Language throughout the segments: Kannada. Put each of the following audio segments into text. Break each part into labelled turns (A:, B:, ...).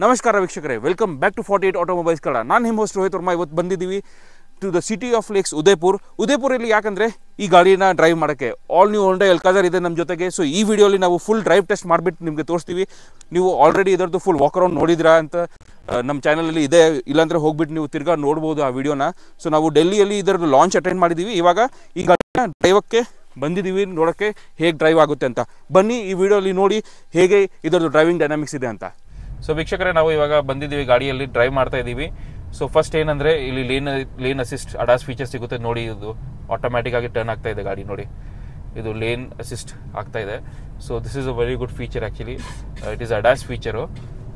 A: ನಮಸ್ಕಾರ ವೀಕ್ಷಕರೇ, welcome back to 48 automobiles Kannada. ನಾನು ನಿಮ್ಮ ಹೋಸ್ಟ್ ರೋಹಿತ್ ವರ್ಮಾ. ಇವತ್ತು ಬಂದಿದ್ದೀವಿ to the city of lakes ಉದಯಪುರಲ್ಲಿ. ಯಾಕಂದರೆ ಈ ಗಾಡಿನ ಡ್ರೈವ್ ಮಾಡೋಕ್ಕೆ ಆಲ್ ನ್ಯೂ ಹೋಂಡಾ ಎಲ್ಕಾಜರ್ ಇದೆ ನಮ್ಮ ಜೊತೆಗೆ. ಸೊ ಈ ವಿಡಿಯೋಲಿ ನಾವು ಫುಲ್ ಡ್ರೈವ್ ಟೆಸ್ಟ್ ಮಾಡಿಬಿಟ್ಟು ನಿಮಗೆ ತೋರಿಸ್ತೀವಿ. ನೀವು ಆಲ್ರೆಡಿ ಇದರದ್ದು ಫುಲ್ ವಾಕ್ ಅರೌಂಡ್ ನೋಡಿದ್ರಾ ಅಂತ ನಮ್ಮ ಚಾನಲಲ್ಲಿ ಇದೆ, ಇಲ್ಲಾಂದರೆ ಹೋಗ್ಬಿಟ್ಟು ನೀವು ತಿರ್ಗಾ ನೋಡ್ಬೋದು ಆ ವಿಡಿಯೋನ. ಸೊ ನಾವು ಡೆಲ್ಲಿಯಲ್ಲಿ ಇದರದ್ದು ಲಾಂಚ್ ಅಟೆಂಡ್ ಮಾಡಿದ್ದೀವಿ. ಇವಾಗ ಈ ಗಾಡಿನ ಡ್ರೈವಕ್ಕೆ ಬಂದಿದ್ದೀವಿ, ನೋಡೋಕ್ಕೆ ಹೇಗೆ ಡ್ರೈವ್ ಆಗುತ್ತೆ ಅಂತ. ಬನ್ನಿ ಈ ವಿಡಿಯೋಲಿ ನೋಡಿ ಹೇಗೆ ಇದರದ್ದು ಡ್ರೈವಿಂಗ್ ಡೈನಾಮಿಕ್ಸ್ ಇದೆ ಅಂತ. ಸೊ ವೀಕ್ಷಕರೇ, ನಾವು ಇವಾಗ ಬಂದಿದ್ದೀವಿ, ಗಾಡಿಯಲ್ಲಿ ಡ್ರೈವ್ ಮಾಡ್ತಾ ಇದ್ದೀವಿ. ಸೊ ಫಸ್ಟ್ ಏನಂದರೆ ಇಲ್ಲಿ ಲೇನ್ ಅಸಿಸ್ಟ್ ಅಡಾಸ್ ಫೀಚರ್ ಸಿಗುತ್ತೆ ನೋಡಿ. ಇದು ಆಟೋಮ್ಯಾಟಿಕ್ ಆಗಿ ಟರ್ನ್ ಆಗ್ತಾ ಇದೆ ಗಾಡಿ ನೋಡಿ, ಇದು ಲೇನ್ ಅಸಿಸ್ಟ್ ಆಗ್ತಾ ಇದೆ. So this is a very good feature actually. It is ADAS feature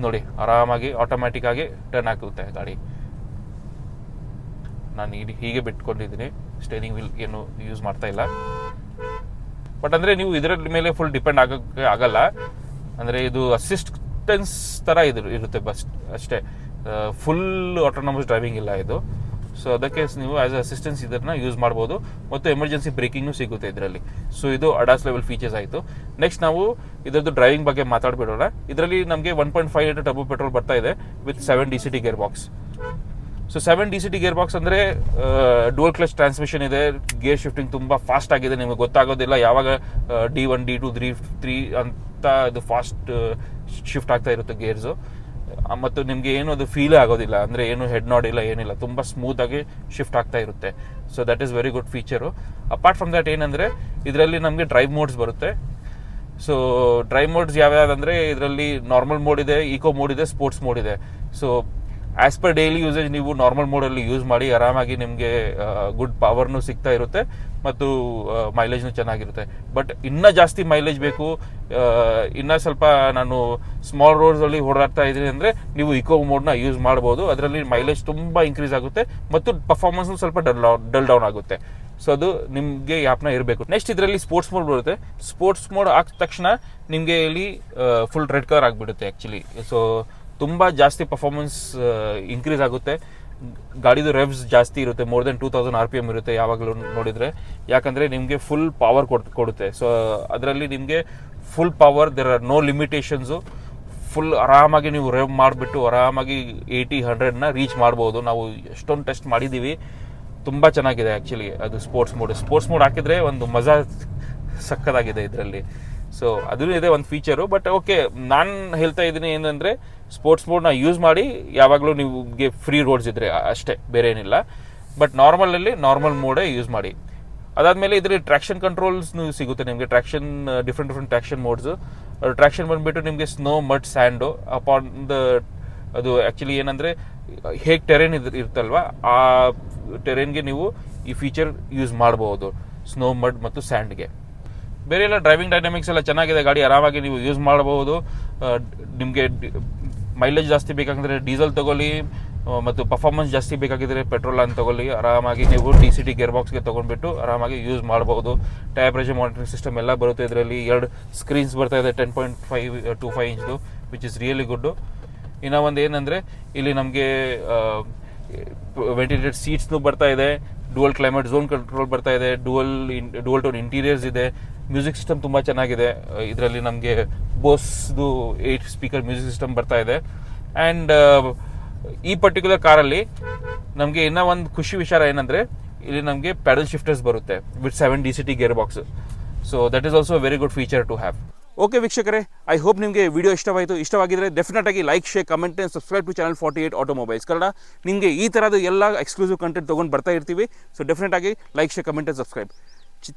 A: ನೋಡಿ, ಆರಾಮಾಗಿ ಆಟೋಮ್ಯಾಟಿಕ್ ಆಗಿ ಟರ್ನ್ ಆಗುತ್ತೆ ಗಾಡಿ. ನಾನು ಹೀಗೆ ಬಿಟ್ಕೊಂಡಿದ್ದೀನಿ, ಸ್ಟೇರಿಂಗ್ ವೀಲ್ ಏನು ಯೂಸ್ ಮಾಡ್ತಾ ಇಲ್ಲ. ಬಟ್ ಅಂದರೆ ನೀವು ಇದರ ಮೇಲೆ ಫುಲ್ ಡಿಪೆಂಡ್ ಆಗೋಕ್ಕೆ ಆಗಲ್ಲ. ಅಂದರೆ ಇದು ಅಸಿಸ್ಟೆನ್ಸ್ ಥರ ಇರುತ್ತೆ ಬಸ್ ಅಷ್ಟೇ, ಫುಲ್ ಆಟೋನಮಸ್ ಡ್ರೈವಿಂಗ್ ಇಲ್ಲ ಇದು. ಸೊ ಅದಕ್ಕೆ ನೀವು ಆಸ್ ಅ ಅಸಿಸ್ಟೆನ್ಸ್ ಇದನ್ನ ಯೂಸ್ ಮಾಡ್ಬೋದು, ಮತ್ತು ಎಮರ್ಜೆನ್ಸಿ ಬ್ರೇಕಿಂಗು ಸಿಗುತ್ತೆ ಇದರಲ್ಲಿ. ಸೊ ಇದು ಅಡಾಸ್ ಲೆವೆಲ್ ಫೀಚರ್ಸ್ ಆಯಿತು. ನೆಕ್ಸ್ಟ್ ನಾವು ಇದರದ್ದು ಡ್ರೈವಿಂಗ್ ಬಗ್ಗೆ ಮಾತಾಡ್ಬಿಡೋಣ. ಇದರಲ್ಲಿ ನಮಗೆ 1.5 ಲೀಟರ್ ಟರ್ಬೋ ಪೆಟ್ರೋಲ್ ಬರ್ತಾ ಇದೆ with 7 DCT gear box. So 7 DCT gear box ಅಂದರೆ ಡುವಲ್ ಕ್ಲಚ್ ಟ್ರಾನ್ಸ್ಮಿಷನ್ ಇದೆ. ಗೇರ್ ಶಿಫ್ಟಿಂಗ್ ತುಂಬ ಫಾಸ್ಟ್ ಆಗಿದೆ, ನಿಮಗೆ ಗೊತ್ತಾಗೋದಿಲ್ಲ ಯಾವಾಗ D1 D2 3 ಅಂತ ಇದು ಫಾಸ್ಟ್ ಶಿಫ್ಟ್ ಆಗ್ತಾ ಇರುತ್ತೆ ಗೇರ್ಸು. ಮತ್ತು ನಿಮಗೆ ಏನು ಅದು ಫೀಲೇ ಆಗೋದಿಲ್ಲ, ಅಂದರೆ ಏನು ಹೆಡ್ ನಾಡ್ ಇಲ್ಲ ಏನಿಲ್ಲ, ತುಂಬ ಸ್ಮೂತಾಗಿ ಶಿಫ್ಟ್ ಆಗ್ತಾ ಇರುತ್ತೆ. So that is very good feature. Apart from that ಏನಂದರೆ ಇದರಲ್ಲಿ ನಮಗೆ ಡ್ರೈವ್ ಮೋಡ್ಸ್ ಬರುತ್ತೆ. ಸೊ ಡ್ರೈವ್ ಮೋಡ್ಸ್ ಯಾವ್ಯಾವುದಂದರೆ ಇದರಲ್ಲಿ ನಾರ್ಮಲ್ ಮೋಡ್ ಇದೆ, ಈಕೋ ಮೋಡ್ ಇದೆ, ಸ್ಪೋರ್ಟ್ಸ್ ಮೋಡ್ ಇದೆ. So as per daily usage ನೀವು ನಾರ್ಮಲ್ ಮೋಡಲ್ಲಿ ಯೂಸ್ ಮಾಡಿ ಆರಾಮಾಗಿ ನಿಮಗೆ ಗುಡ್ ಪವರ್ನು ಸಿಗ್ತಾ ಇರುತ್ತೆ ಮತ್ತು ಮೈಲೇಜ್ನು ಚೆನ್ನಾಗಿರುತ್ತೆ. ಬಟ್ ಇನ್ನೂ ಜಾಸ್ತಿ ಮೈಲೇಜ್ ಬೇಕು, ಇನ್ನೂ ಸ್ವಲ್ಪ ನಾನು ಸ್ಮಾಲ್ ರೋಡ್ಸಲ್ಲಿ ಓಡಾಡ್ತಾ ಇದ್ದೀನಿ ಅಂದರೆ ನೀವು ಇಕೋ ಮೋಡ್ನ ಯೂಸ್ ಮಾಡ್ಬೋದು. ಅದರಲ್ಲಿ ಮೈಲೇಜ್ ತುಂಬ ಇನ್ಕ್ರೀಸ್ ಆಗುತ್ತೆ ಮತ್ತು ಪರ್ಫಾರ್ಮೆನ್ಸ್ನು ಸ್ವಲ್ಪ ಡಲ್ ಡೌನ್ ಆಗುತ್ತೆ. ಸೊ ಅದು ನಿಮಗೆ ಯಾಪ್ನ ಇರಬೇಕು. ನೆಕ್ಸ್ಟ್ ಇದರಲ್ಲಿ ಸ್ಪೋರ್ಟ್ಸ್ ಮೋಡ್ ಬರುತ್ತೆ. ಸ್ಪೋರ್ಟ್ಸ್ ಮೋಡ್ ಆಗಿದ ತಕ್ಷಣ ನಿಮಗೆ ಇಲ್ಲಿ ಫುಲ್ ರೆಡ್ ಕಲರ್ ಆಗಿಬಿಡುತ್ತೆ ಆ್ಯಕ್ಚುಲಿ. ಸೊ ತುಂಬ ಜಾಸ್ತಿ ಪರ್ಫಾರ್ಮೆನ್ಸ್ ಇನ್ಕ್ರೀಸ್ ಆಗುತ್ತೆ. ಗಾಡಿದು ರೆವ್ಸ್ ಜಾಸ್ತಿ ಇರುತ್ತೆ, ಮೋರ್ ದೆನ್ 2000 RPM ಇರುತ್ತೆ ಯಾವಾಗಲೂ ನೋಡಿದರೆ. ಯಾಕಂದರೆ ನಿಮಗೆ ಫುಲ್ ಪವರ್ ಕೊಡುತ್ತೆ. ಸೊ ಅದರಲ್ಲಿ ನಿಮಗೆ full power, there are no limitations. Full ಆರಾಮಾಗಿ ನೀವು ರೆವ್ ಮಾಡಿಬಿಟ್ಟು ಆರಾಮಾಗಿ 80-100ನ ರೀಚ್ ಮಾಡ್ಬೋದು. ನಾವು ಎಷ್ಟೊಂದು ಟೆಸ್ಟ್ ಮಾಡಿದ್ದೀವಿ, ತುಂಬ ಚೆನ್ನಾಗಿದೆ ಆ್ಯಕ್ಚುಲಿ ಅದು ಸ್ಪೋರ್ಟ್ಸ್ ಮೋಡ್ ಹಾಕಿದರೆ ಒಂದು ಮಜಾ ಸಕ್ಕದಾಗಿದೆ ಇದರಲ್ಲಿ. ಸೊ ಅದೂ ಇದೆ ಒಂದು ಫೀಚರು. ಬಟ್ ಓಕೆ, ನಾನು ಹೇಳ್ತಾ ಇದ್ದೀನಿ ಏನಂದರೆ ಸ್ಪೋರ್ಟ್ಸ್ ಮೋಡ್ನ ಯೂಸ್ ಮಾಡಿ ಯಾವಾಗಲೂ ನಿಮಗೆ ಫ್ರೀ ರೋಡ್ಸ್ ಇದ್ದರೆ ಅಷ್ಟೇ, ಬೇರೆ ಏನಿಲ್ಲ. ಬಟ್ ನಾರ್ಮಲ್ ಮೋಡೇ ಯೂಸ್ ಮಾಡಿ. ಅದಾದಮೇಲೆ ಇದರಲ್ಲಿ ಟ್ರ್ಯಾಕ್ಷನ್ ಕಂಟ್ರೋಲ್ಸ್ನು ಸಿಗುತ್ತೆ ನಿಮಗೆ. Different traction modes. ಟ್ರ್ಯಾಕ್ಷನ್ ಬಂದುಬಿಟ್ಟು ನಿಮಗೆ ಸ್ನೋ, ಮಡ್, ಸ್ಯಾಂಡು ಅಪಾನ್ ಅದು ಆ್ಯಕ್ಚುಲಿ ಏನಂದರೆ ಹೇಗೆ ಟೆರೇನ್ ಇರುತ್ತಲ್ವ ಆ ಟೆರೇನ್ಗೆ ನೀವು ಈ ಫೀಚರ್ ಯೂಸ್ ಮಾಡ್ಬೋದು, ಸ್ನೋ, ಮಡ್ ಮತ್ತು ಸ್ಯಾಂಡ್ಗೆ. ಬೇರೆ ಎಲ್ಲ ಡ್ರೈವಿಂಗ್ ಡೈನಾಮಿಕ್ಸ್ ಎಲ್ಲ ಚೆನ್ನಾಗಿದೆ, ಗಾಡಿ ಆರಾಮಾಗಿ ನೀವು ಯೂಸ್ ಮಾಡಬಹುದು. ನಿಮಗೆ ಮೈಲೇಜ್ ಜಾಸ್ತಿ ಬೇಕಾಗಿದ್ರೆ ಡೀಸೆಲ್ ತೊಗೊಳ್ಳಿ, ಮತ್ತು ಪರ್ಫಾರ್ಮೆನ್ಸ್ ಜಾಸ್ತಿ ಬೇಕಾಗಿದ್ರೆ ಪೆಟ್ರೋಲ್ ಅಂತ ತೊಗೊಳ್ಳಿ. ಆರಾಮಾಗಿ ನೀವು DCT ಗೇರ್ ಬಾಕ್ಸ್ಗೆ ತೊಗೊಂಡ್ಬಿಟ್ಟು ಆರಾಮಾಗಿ ಯೂಸ್ ಮಾಡ್ಬೋದು. ಟೈರ್ ಪ್ರೆಷರ್ ಮಾನಿಟರಿಂಗ್ ಸಿಸ್ಟಮ್ ಎಲ್ಲ ಬರುತ್ತೆ ಇದರಲ್ಲಿ. 2 ಸ್ಕ್ರೀನ್ಸ್ ಬರ್ತಾ ಇದೆ, 10.25 ಇಂಚ್ದು, ವಿಚ್ ಇಸ್ ರಿಯಲಿ ಗುಡ್ಡು. ಇನ್ನೂ ಒಂದು ಏನಂದರೆ ಇಲ್ಲಿ ನಮಗೆ ವೆಂಟಿಲೇಟೆಡ್ ಸೀಟ್ಸ್ನು ಬರ್ತಾ ಇದೆ, ಡುವಲ್ ಕ್ಲೈಮೇಟ್ ಝೋನ್ ಕಂಟ್ರೋಲ್ ಬರ್ತಾ ಇದೆ, ಡುವಲ್ ಟೋನ್ ಇಂಟೀರಿಯರ್ಸ್ ಇದೆ. ಮ್ಯೂಸಿಕ್ ಸಿಸ್ಟಮ್ ತುಂಬ ಚೆನ್ನಾಗಿದೆ ಇದರಲ್ಲಿ. ನಮಗೆ ಬೋಸ್ದು 8 ಸ್ಪೀಕರ್ ಮ್ಯೂಸಿಕ್ ಸಿಸ್ಟಮ್ ಬರ್ತಾ ಇದೆ. ಆ್ಯಂಡ್ ಈ ಪರ್ಟಿಕ್ಯುಲರ್ ಕಾರಲ್ಲಿ ನಮಗೆ ಇನ್ನೂ ಒಂದು ಖುಷಿ ವಿಚಾರ ಏನಂದರೆ ಇಲ್ಲಿ ನಮಗೆ ಪ್ಯಾಡಲ್ ಶಿಫ್ಟರ್ಸ್ ಬರುತ್ತೆ with 7 DCT gear box. So that is also very good feature to have. Okay ವೀಕ್ಷಕರೇ, ಐ ಹೋಪ್ ನಿಮಗೆ ವಿಡಿಯೋ ಇಷ್ಟವಾಗಿದ್ದರೆ ಡೆಫಿನೆಟ್ ಆಗಿ like, share, comment and subscribe to channel 48 automobiles Kannada. ನಿಮಗೆ ಈ ಥರದ್ದು ಎಲ್ಲ ಎಕ್ಸ್ಕ್ಲೂಸಿವ್ ಕಂಟೆಂಟ್ ತೊಗೊಂಡು ಬರ್ತಾ ಇರ್ತೀವಿ. ಸೊ ಡೆಫಿನೆಟ್ ಆಗಿ like, share, comment and subscribe.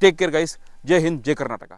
A: Take care guys. Jai Hind, Jai Karnataka.